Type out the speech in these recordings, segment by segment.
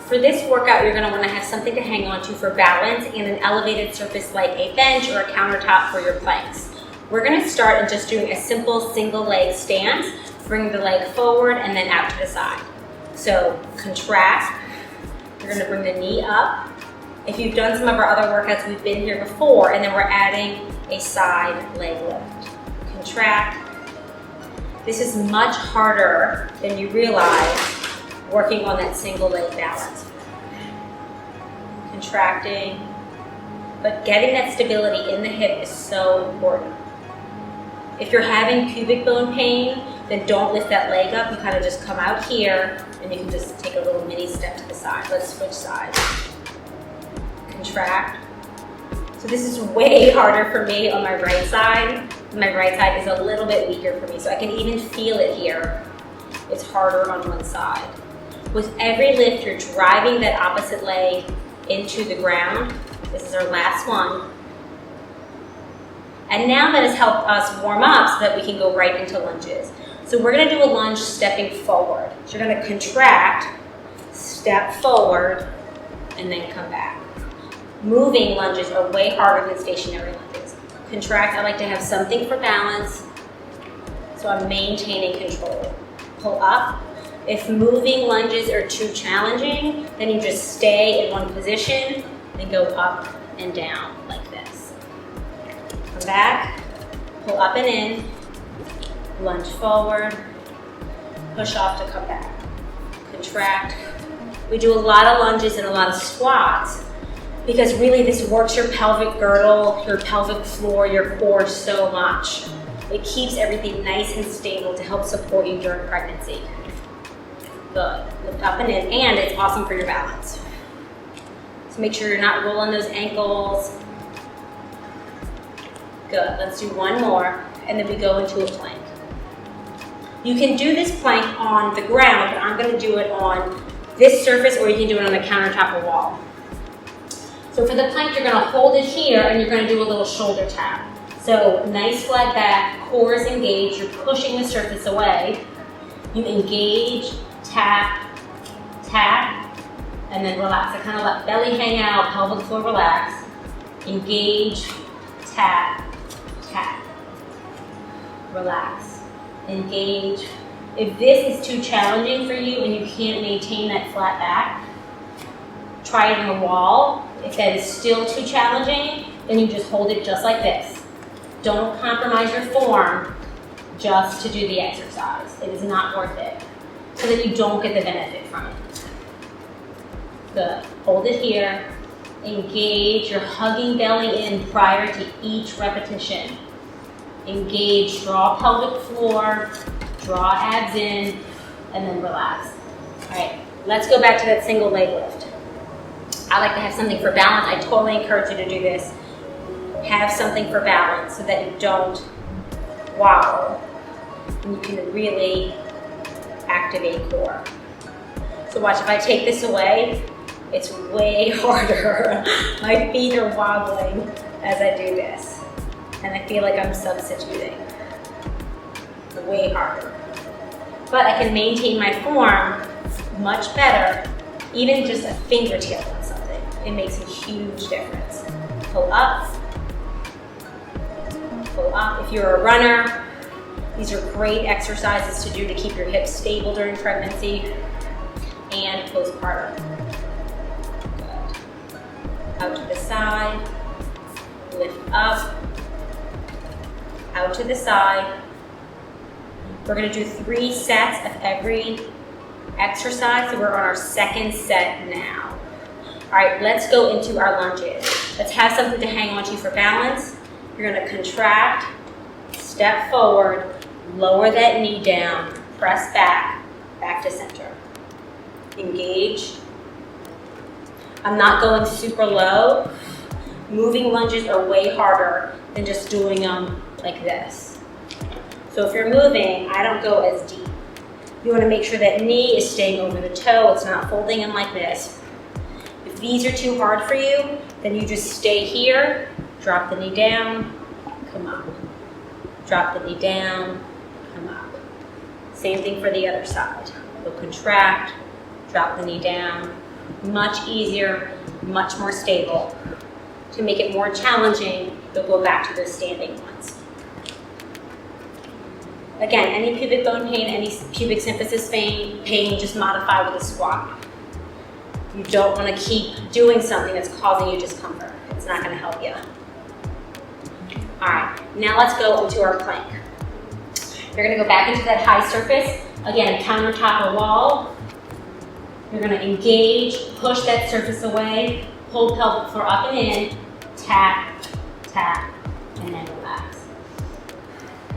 For this workout, you're gonna wanna have something to hang on to for balance and an elevated surface like a bench or a countertop for your planks. We're gonna start in just doing a simple single leg stance. Bring the leg forward and then out to the side. So contract, you're gonna bring the knee up. If you've done some of our other workouts, we've been here before, and then we're adding a side leg lift. Contract. This is much harder than you realize working on that single leg balance. Contracting, but getting that stability in the hip is so important. If you're having pubic bone pain, then don't lift that leg up. You kind of just come out here and you can just take a little mini step to the side. Let's switch sides. Contract. So this is way harder for me on my right side. My right side is a little bit weaker for me, so I can even feel it here. It's harder on one side. With every lift, you're driving that opposite leg into the ground. This is our last one. And now that has helped us warm up so that we can go right into lunges. So we're gonna do a lunge stepping forward. So you're gonna contract, step forward, and then come back. Moving lunges are way harder than stationary lunges. Contract, I like to have something for balance, so I'm maintaining control. Pull up. If moving lunges are too challenging, then you just stay in one position and go up and down like this. Come back, pull up and in, lunge forward, push off to come back. Contract. We do a lot of lunges and a lot of squats because really this works your pelvic girdle, your pelvic floor, your core so much. It keeps everything nice and stable to help support you during pregnancy. Good. Lift up and in, and it's awesome for your balance. So make sure you're not rolling those ankles. Good. Let's do one more, and then we go into a plank. You can do this plank on the ground, but I'm going to do it on this surface, or you can do it on a countertop or wall. So for the plank, you're going to hold it here, and you're going to do a little shoulder tap. So nice flat back, core is engaged, you're pushing the surface away. You engage, tap, tap, and then relax. I kind of let belly hang out, pelvic floor relax. Engage, tap, tap. Relax, engage. If this is too challenging for you and you can't maintain that flat back, try it on the wall. If that is still too challenging, then you just hold it just like this. Don't compromise your form just to do the exercise. It is not worth it, so that you don't get the benefit from it. Good. Hold it here. Engage. You're hugging belly in prior to each repetition. Engage. Draw pelvic floor. Draw abs in, and then relax. All right. Let's go back to that single leg lift. I like to have something for balance. I totally encourage you to do this. Have something for balance so that you don't wobble. And you can really activate core. So watch, if I take this away, it's way harder. My feet are wobbling as I do this. And I feel like I'm substituting. It's way harder. But I can maintain my form much better, even just a fingertip on something. It makes a huge difference. Pull up. Pull up. If you're a runner, these are great exercises to do to keep your hips stable during pregnancy and postpartum. Good. Out to the side, lift up, out to the side. We're gonna do 3 sets of every exercise, so we're on our second set now. All right, let's go into our lunges. Let's have something to hang on to for balance. You're gonna contract, step forward, lower that knee down, press back, back to center. Engage. I'm not going super low. Moving lunges are way harder than just doing them like this. So if you're moving, I don't go as deep. You want to make sure that knee is staying over the toe, it's not folding in like this. If these are too hard for you, then you just stay here, drop the knee down, come up. Drop the knee down, come up. Same thing for the other side. So contract, drop the knee down, Much easier, much more stable. To make it more challenging, you'll go back to those standing ones. Again, any pubic bone pain, any pubic symphysis pain, just modify with a squat. You don't want to keep doing something that's causing you discomfort. It's not going to help you. All right, now let's go into our plank. You're going to go back into that high surface. Again, countertop or wall. You're going to engage, push that surface away, pull pelvic floor up and in, tap, tap, and then relax.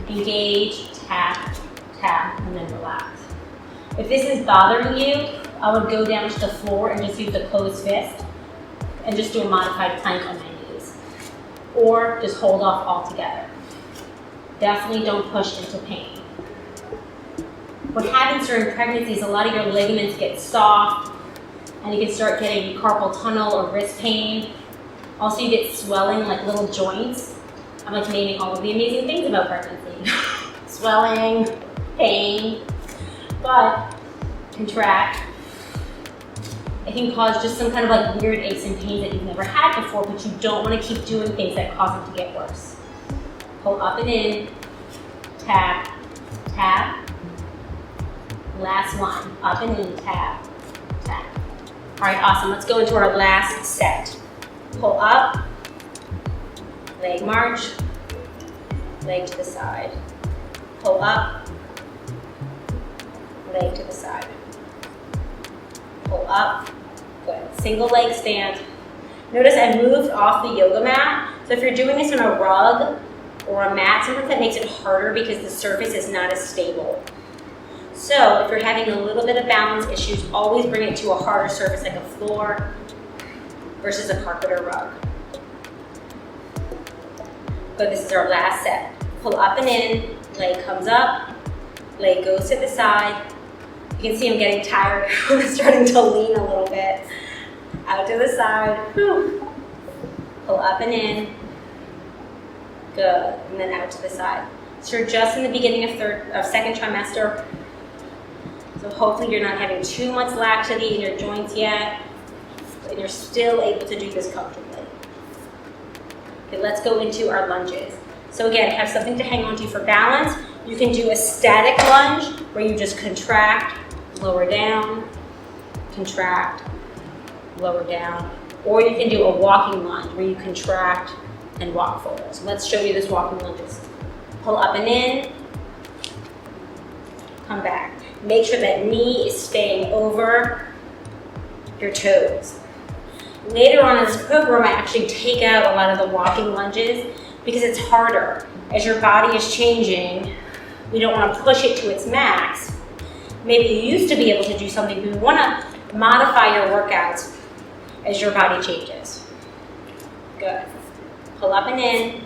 Engage, tap, tap, and then relax. If this is bothering you, I would go down to the floor and just use the closed fist and just do a modified plank on my knees. Or just hold off altogether. Definitely don't push into pain. What happens during pregnancy is a lot of your ligaments get soft and you can start getting carpal tunnel or wrist pain. Also, you get swelling like little joints. I'm like naming all of the amazing things about pregnancy. Swelling, pain, but contract. It can cause just some kind of like weird aches and pains that you've never had before, but you don't want to keep doing things that cause them to get worse. Pull up and in, tap, tap. Last one, up and in, tap, tap. All right, awesome. Let's go into our last set. Pull up, leg march, leg to the side. Pull up, leg to the side. Pull up, good. Single leg stand. Notice I moved off the yoga mat. So if you're doing this on a rug or a mat, sometimes that makes it harder because the surface is not as stable. So if you're having a little bit of balance issues, always bring it to a harder surface like a floor versus a carpet or rug. Good, this is our last set. Pull up and in, leg comes up, leg goes to the side. You can see I'm getting tired. I'm starting to lean a little bit. Out to the side. Whew. Pull up and in. Good, and then out to the side. So you're just in the beginning of second trimester. So hopefully you're not having too much laxity in your joints yet, and you're still able to do this comfortably. Okay, let's go into our lunges. So again, have something to hang on to for balance. You can do a static lunge where you just contract, lower down, contract, lower down. Or you can do a walking lunge where you contract and walk forward. So let's show you this walking lunges. Pull up and in, come back. Make sure that knee is staying over your toes. Later on in this program, I actually take out a lot of the walking lunges because it's harder. As your body is changing, we don't want to push it to its max. Maybe you used to be able to do something, but we want to modify your workouts as your body changes. Good. Pull up and in.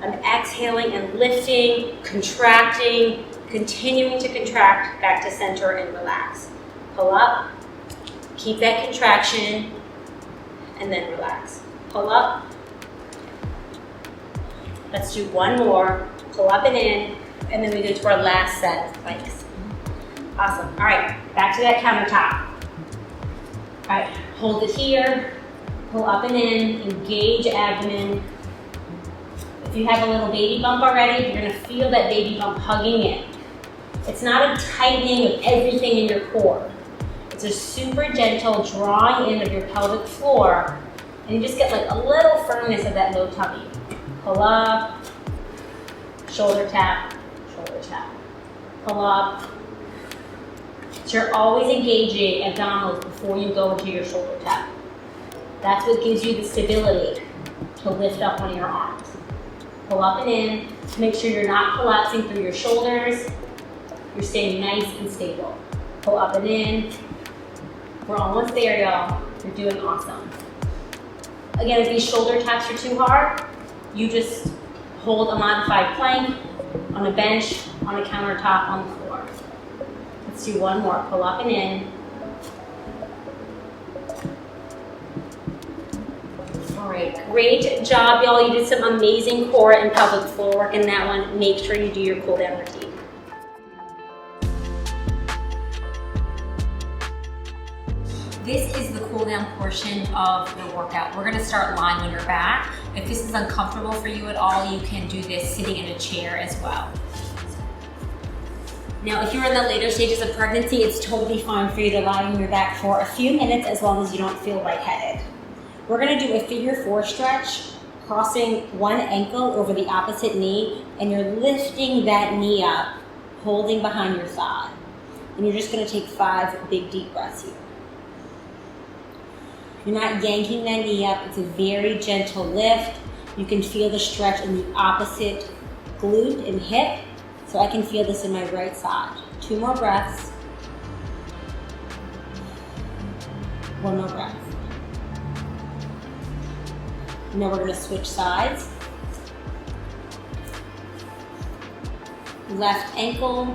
I'm exhaling and lifting, contracting, continuing to contract back to center and relax. Pull up, keep that contraction, and then relax. Pull up. Let's do one more. Pull up and in, and then we go to our last set of planks. Awesome. All right, back to that countertop. All right, hold it here. Pull up and in, engage abdomen. If you have a little baby bump already, you're gonna feel that baby bump hugging in. It's not a tightening of everything in your core. It's a super gentle drawing in of your pelvic floor, and you just get like a little firmness of that low tummy. Pull up, shoulder tap, shoulder tap. Pull up. So you're always engaging abdominals before you go into your shoulder tap. That's what gives you the stability to lift up one of your arms. Pull up and in. Make sure you're not collapsing through your shoulders. You're staying nice and stable. Pull up and in. We're almost there, y'all. You're doing awesome. Again, if these shoulder taps are too hard, you just hold a modified plank on a bench, on a countertop, on the floor. Let's do one more. Pull up and in. All right, great job, y'all. You did some amazing core and pelvic floor work in that one. Make sure you do your cool down routine. This is the cool down portion of the workout. We're gonna start lying on your back. If this is uncomfortable for you at all, you can do this sitting in a chair as well. Now, if you're in the later stages of pregnancy, it's totally fine for you to lie on your back for a few minutes as long as you don't feel lightheaded. We're gonna do a figure 4 stretch, crossing one ankle over the opposite knee, and you're lifting that knee up, holding behind your thigh. And you're just gonna take 5 big deep breaths here. You're not yanking that knee up, it's a very gentle lift. You can feel the stretch in the opposite glute and hip. So I can feel this in my right side. 2 more breaths. 1 more breath. Now we're gonna switch sides. Left ankle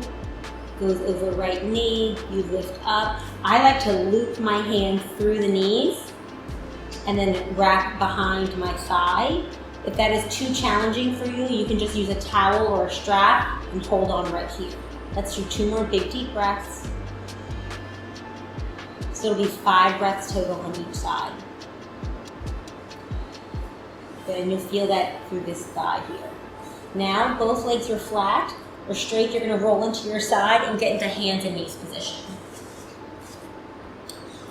goes over right knee, you lift up. I like to loop my hand through the knees and then wrap behind my thigh. If that is too challenging for you, you can just use a towel or a strap and hold on right here. Let's do 2 more big deep breaths. So it'll be 5 breaths total on each side. Good, and you'll feel that through this thigh here. Now, both legs are flat or straight. You're gonna roll into your side and get into hands and knees position.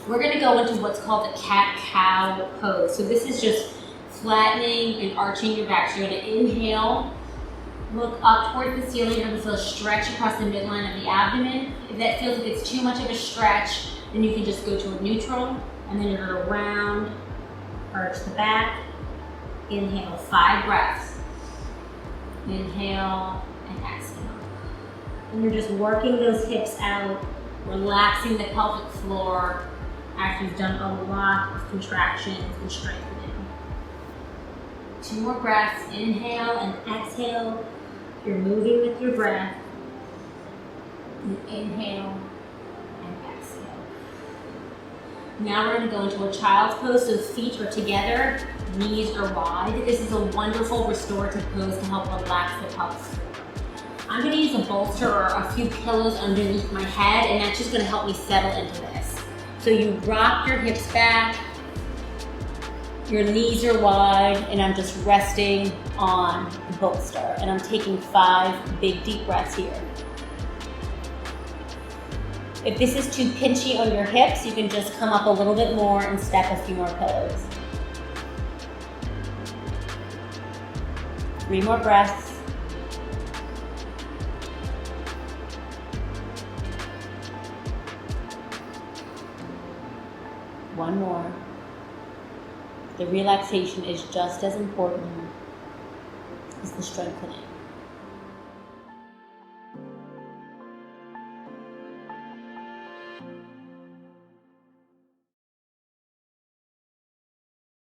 We're gonna go into what's called the cat-cow pose. So this is just flattening and arching your back. So you're gonna inhale, look up toward the ceiling. You're gonna feel a stretch across the midline of the abdomen. If that feels like it's too much of a stretch, then you can just go to a neutral, and then you're gonna round, arch the back, inhale, 5 breaths. Inhale and exhale. And you're just working those hips out, relaxing the pelvic floor after you've done a lot of contractions and strengthening. 2 more breaths, inhale and exhale. You're moving with your breath. And inhale and exhale. Now we're going to go into a child's pose, so feet are together, knees are wide. This is a wonderful restorative pose to help relax the pelvic floor. I'm going to use a bolster or a few pillows underneath my head, and that's just going to help me settle into this. So you rock your hips back, your knees are wide, and I'm just resting on the bolster. And I'm taking 5 big deep breaths here. If this is too pinchy on your hips, you can just come up a little bit more and stack a few more pillows. 3 more breaths. 1 more. The relaxation is just as important as the strengthening.